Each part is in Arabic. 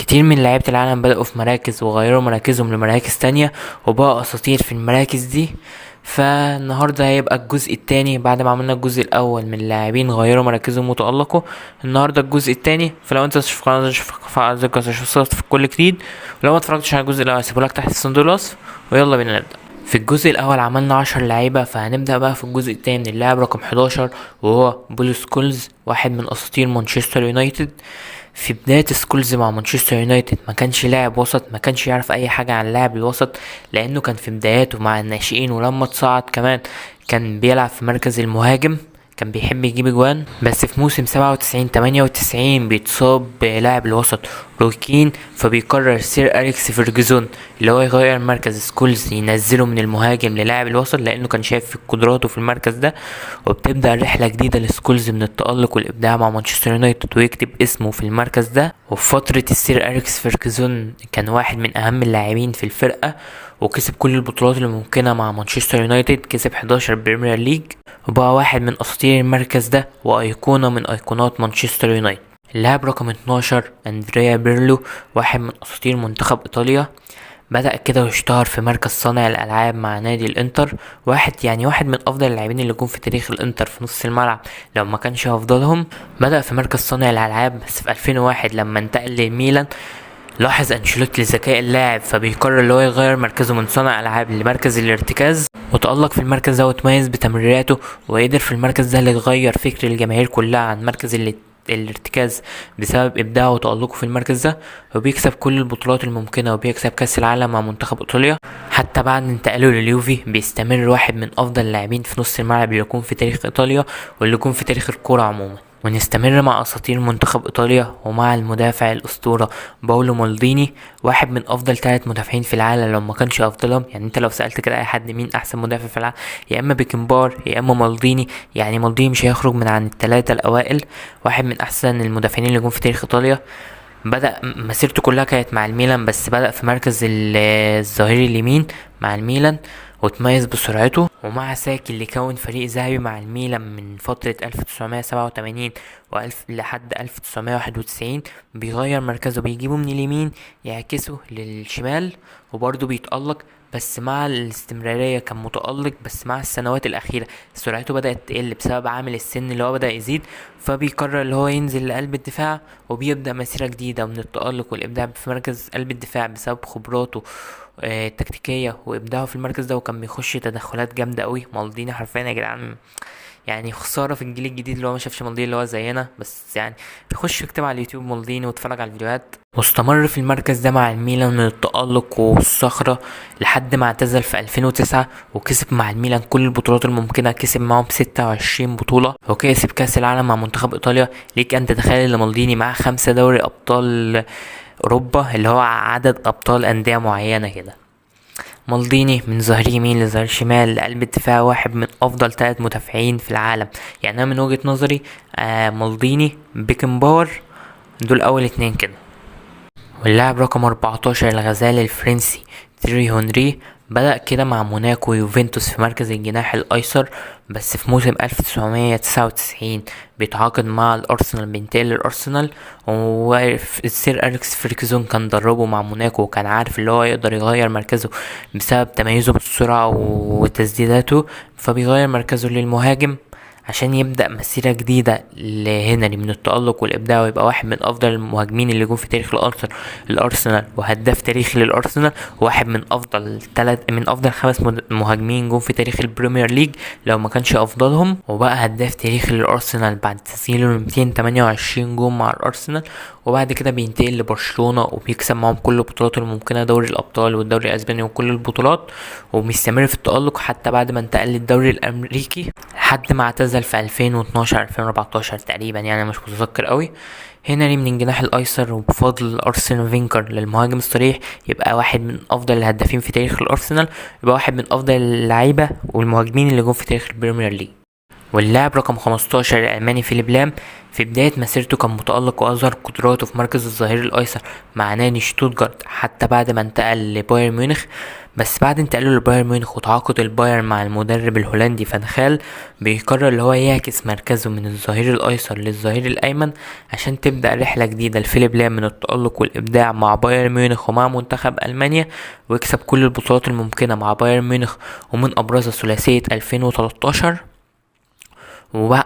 كتير من لعيبة العالم بدأوا في مراكز وغيروا مراكزهم لمراكز تانية وبقوا أساطير في المراكز دي. فالنهاردة هيبقى الجزء التاني بعد ما عملنا الجزء الأول من لاعبين غيروا مراكزهم وتألقوا. النهاردة الجزء التاني، فلو انت مش في قناة فعل زر الجرس عشان يوصلك في كل جديد، ولو ما اتفرجتش على الجزء الأول هسيبهولك تحت في صندوق الوصف. ويلا بينا نبدأ. في الجزء الأول عملنا 10 لعيبة، فهنبدأ بقى في الجزء التاني من اللاعب رقم 11 وهو بول سكولز، واحد من أساطير مانشستر يونايتد. في بداية سكولز مع مانشستر يونايتد ما كانش لاعب وسط، ما كانش يعرف اي حاجة عن لاعب الوسط لانه كان في بداياته مع الناشئين، ولما اتصعد كمان كان بيلعب في مركز المهاجم، كان بيحب يجيب اجوان. بس في موسم 97-98 بيتصاب بلاعب الوسط روكين، فبيقرر سير أليكس فيرجسون اللي هو يغير مركز سكولز، ينزله من المهاجم للاعب الوسط لانه كان شايف في قدراته في المركز ده. وبتبدأ رحلة جديدة لسكولز من التألق والإبداع مع مانشستر يونايتد ويكتب اسمه في المركز ده. وفي فترة السير أليكس فيرجسون كان واحد من أهم اللاعبين في الفرقة، وكسب كل البطولات الممكنة مع مانشستر يونايتد، كسب 11 بريمير ليج، وبقى واحد من أساطير المركز ده وأيقونة من أيقونات مانشستر يونايتد. اللاعب رقم 12 أندريا بيرلو، واحد من أساطير منتخب إيطاليا، بدأ كده واشتهر في مركز صانع الألعاب مع نادي الإنتر. واحد من أفضل اللاعبين اللي جم في تاريخ الإنتر في نص الملعب لو ما كانش أفضلهم. بدأ في مركز صانع الألعاب، بس في 2001 لما انتقل لميلان لاحظ انشيلوتي لذكاء اللاعب، فبيقرر اللي هو يغير مركزه من صانع العاب لمركز الارتكاز، وتألق في المركز ده وتميز بتمريراته، وقدر في المركز ده اللي يغير فكر الجماهير كلها عن مركز الارتكاز بسبب ابداعه وتألقه في المركز ده. وبيكسب كل البطولات الممكنة، وبيكسب كأس العالم مع منتخب ايطاليا. حتى بعد انتقاله لليوفي بيستمر واحد من افضل اللاعبين في نص الملعب اللي يكون في تاريخ ايطاليا واللي يكون في تاريخ الكرة عموما. ونستمر مع اساطير منتخب ايطاليا ومع المدافع الاسطوره باولو مالديني، واحد من افضل 3 مدافعين في العالم لو ما كانش افضلهم. يعني انت لو سالت كده اي حد مين احسن مدافع في العالم، يا اما بيكنبار يا اما مالديني، يعني مالديني مش هيخرج من عن الثلاثه الاوائل. واحد من احسن المدافعين اللي جم في تاريخ ايطاليا. بدأ مسيرته كلها كانت مع الميلان، بس بدأ في مركز الظهير اليمين مع الميلان، وتميز بسرعته. ومع ساكي اللي كون فريق ذهبي مع الميلان من فترة 1987 لحد 1991، بيغير مركزه، بيجيبه من اليمين يعكسه للشمال، وبرضه بيتألق. بس مع الاستمرارية كان متألق، بس مع السنوات الأخيرة سرعته بدأت تقل بسبب عامل السن اللي هو بدأ يزيد، فبيقرر اللي هو ينزل لقلب الدفاع وبيبدأ مسيرة جديدة من التألق والإبداع في مركز قلب الدفاع بسبب خبراته التكتيكية وإبداعه في المركز ده. وكان بيخش تدخلات جامدة قوي. مالديني حرفيا يا جدعان، يعني خسارة في الجيل الجديد اللي هو ما شافش مالديني اللي هو زينا، بس يعني خش اكتب على اليوتيوب مالديني واتفرج على الفيديوهات. واستمر في المركز ده مع الميلان من التألق والصخرة لحد ما اعتزل في 2009، وكسب مع الميلان كل البطولات الممكنة، كسب معهم 26 بطولة، وكسب كأس العالم مع منتخب إيطاليا. ليك أن تتخيل ان مالديني معاه 5 دوري أبطال أوروبا، اللي هو عدد أبطال أندية معينة كده. مالديني من ظهير يمين لظهير شمال لقلب الدفاع، واحد من افضل 3 مدافعين في العالم. يعني انا من وجهة نظري مالديني بيكنباور دول اول 2 كده. واللاعب رقم 14 الغزال الفرنسي تيري هنري، بدأ كده مع موناكو ويوفنتوس في مركز الجناح الأيسر، بس في موسم 1999 بيتعاقد مع الأرسنال، بينتقل للأرسنال. والسير أليكس فيرجسون كان دربه مع موناكو، وكان عارف اللي هو يقدر يغير مركزه بسبب تميزه بالسرعة وتسديداته، فبيغير مركزه للمهاجم عشان يبدأ مسيرة جديدة لهنري من التألق والإبداع، ويبقى واحد من أفضل المهاجمين اللي جم في تاريخ الأرسنال وهداف تاريخي للأرسنال، وواحد من أفضل 5 مهاجمين جم في تاريخ البريمير ليج لو ما كانش أفضلهم. وبقى هداف تاريخي للأرسنال بعد تسجيله 228 جون مع الأرسنال. وبعد كده بينتقل لبرشلونة وبيكسب معهم كل البطولات الممكنة، دوري الأبطال والدوري الأسباني وكل البطولات، وبيستمر في التألق حتى بعد ما انتقل للدوري الأمريكي لحد ما اعتزل في 2012-2014 تقريبا، يعني مش متذكر قوي. هنري من الجناح الايسر، وبفضل ارسن فينكر للمهاجم الصريح يبقى واحد من افضل الهدافين في تاريخ الارسنال، يبقى واحد من افضل اللعيبه والمهاجمين اللي جم في تاريخ البريمير ليج. واللاعب رقم 15 الألماني فيليب لام، في بداية مسيرته كان متألق وأظهر قدراته في مركز الظهير الأيسر مع نادي شتوتجارت حتى بعد ما انتقل لبايرن ميونخ. بس بعد انتقاله لبايرن ميونخ وتعاقد البايرن مع المدرب الهولندي فان خال، بيقرر اللي هو يعكس مركزه من الظهير الايسر للظهير الايمن عشان تبدأ رحلة جديدة لفيليب لام من التألق والابداع مع بايرن ميونخ ومع منتخب المانيا، ويكسب كل البطولات الممكنة مع بايرن ميونخ، ومن ابرزها ثلاثية 2013.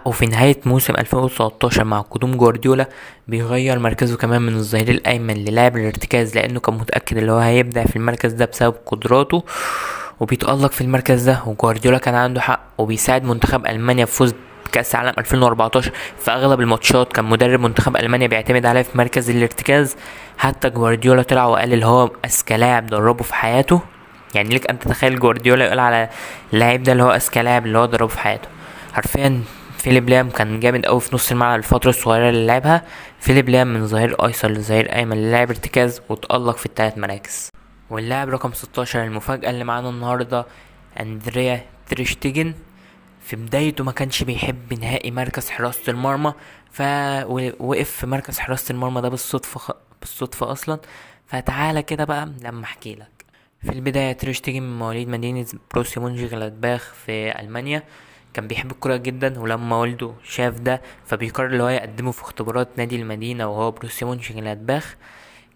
وفي نهاية موسم 2013 مع قدوم جوارديولا بيغير مركزه كمان من الظهير الأيمن للاعب الارتكاز، لأنه كان متأكد اللي هو هيبدع في المركز ده بسبب قدراته، وبيتألق في المركز ده. وجوارديولا كان عنده حق، وبيساعد منتخب ألمانيا في فوز كأس العالم 2014. في أغلب الماتشات كان مدرب منتخب ألمانيا بيعتمد عليه في مركز الارتكاز. حتى جوارديولا طلع وقال اللي هو أذكى لاعب دربه في حياته. يعني لك أن تتخيل جوارديولا يقول على اللاعب ده اللي هو أذكى لاعب اللي هو دربه في حياته. حرفيا فيليب لام كان جامد قوي في نص الملعب الفترة الصغيرة اللي لعبها. فيليب لام من ظهير ايسر لظهير ايمن للاعب ارتكاز، وتألق في الثلاث مراكز. واللاعب رقم 16 المفاجأة اللي معانا النهاردة اندريا تريشتيجن. في بدايته ما كانش بيحب نهائي مركز حراسة المرمى، فوقف في مركز حراسة المرمى ده بالصدفة اصلا. فتعالى كده بقى لما احكي لك. في البداية تريشتيجن من مواليد مدينة بروسيا مونشنجلادباخ في ألمانيا. كان بيحب الكورة جدا، ولما والده شاف ده فبيقرر اللي هو يقدمه في اختبارات نادي المدينة وهو بروسيا مونشنجلادباخ.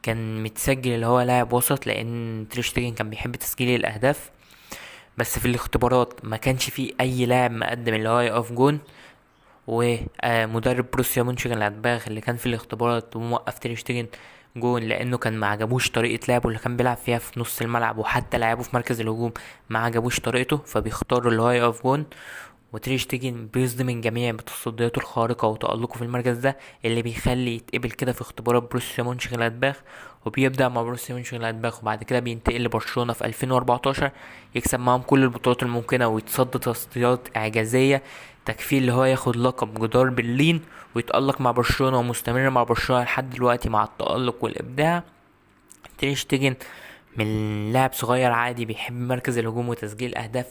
كان متسجل اللي هو لاعب وسط، لأن تريشتيجن كان بيحب تسجيل الأهداف. بس في الاختبارات ما كانش فيه أي لاعب مقدم اللي هو يقف جون. ومدرب بروسيا مونشنجلادباخ اللي كان في الاختبارات وموقف تريشتيجن جون، لانه كان ما عجبوش طريقه لعبه اللي كان بيلعب فيها في نص الملعب، وحتى لعبه في مركز الهجوم ما عجبوش طريقته، فبيختاروا اللي هو يقف جون. وتريشتيجن بيصدم الجميع بتصدياته الخارقة وتألقه في المركز ده، اللي بيخلي يتقبل كده في اختبارات بروسيا مونشنجلادباخ. وبيبدأ مع بروسيا مونشنجلادباخ، وبعد كده بينتقل لبرشلونة في 2014، يكسب معاهم كل البطولات الممكنة ويتصدى تصديات إعجازية تكفيه اللي هو ياخد لقب جدار برلين، ويتألق مع برشلونة ومستمر مع برشلونة لحد دلوقتي مع التألق والإبداع. تريشتيجن من لاعب صغير عادي بيحب مركز الهجوم وتسجيل اهداف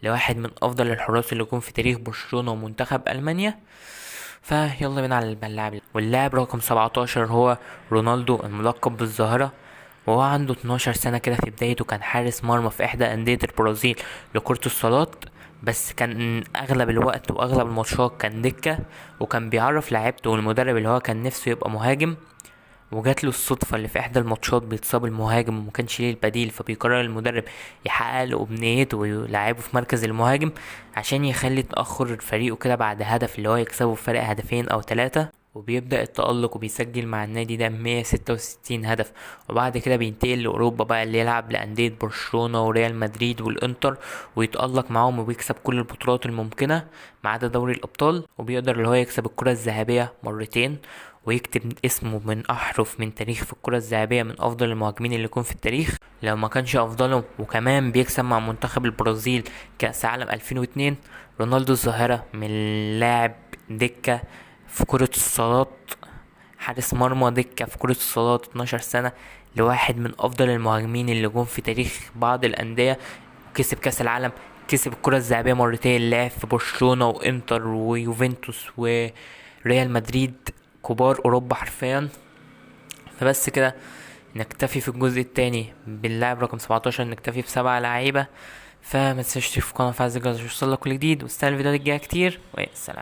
لواحد من افضل الحراس اللي جم في تاريخ برشلونة ومنتخب المانيا. فيلا بينا على اللاعب. واللاعب رقم 17 هو رونالدو الملقب بالظاهرة، وهو عنده 12 سنة كده. في بدايته كان حارس مرمى في احدى اندية البرازيل لكرة الصالات، بس كان اغلب الوقت واغلب الماتشات كان دكة، وكان بيعرف لعيبته والمدرب اللي هو كان نفسه يبقى مهاجم. وجات له الصدفة اللي في إحدى الماتشات بيتصاب المهاجم ومكانش ليه البديل، فبيقرر المدرب يحقق له أمنيته ويلعبه في مركز المهاجم عشان يخلي تأخر فريقه كده بعد هدف اللي هو يكسبه بفرق هدفين أو 3. وبيبدأ التألق وبيسجل مع النادي ده 166 هدف. وبعد كده بينتقل لأوروبا بقى، اللي يلعب لأندية برشلونة وريال مدريد والإنتر، ويتألق معاهم وبيكسب كل البطولات الممكنة ما عدا دوري الأبطال. وبيقدر اللي هو يكسب الكرة الذهبية مرتين، ويكتب اسمه من أحرف من تاريخ في الكرة الذهبية من أفضل المهاجمين اللي يكون في التاريخ لو ما كانش أفضلهم. وكمان بيكسب مع منتخب البرازيل كأس عالم 2002. رونالدو الظاهرة من لاعب دكة في كرة الصالات، حارس مرمى دكة في كرة الصالات 12 سنة، لواحد من أفضل المهاجمين اللي جم في تاريخ بعض الأندية. كسب كأس العالم، كسب الكرة الذهبية مرتين، لعب في برشلونة وإنتر ويوفنتوس وريال مدريد، كبار أوروبا حرفيا. فبس كده نكتفي في الجزء التاني باللاعب رقم 17، نكتفي ب7 لعيبة. فما تنساش تشترك في القناة وتفعل زر الجرس عشان يوصلك كل جديد، واستنى الفيديوهات الجاية كتير، والسلام.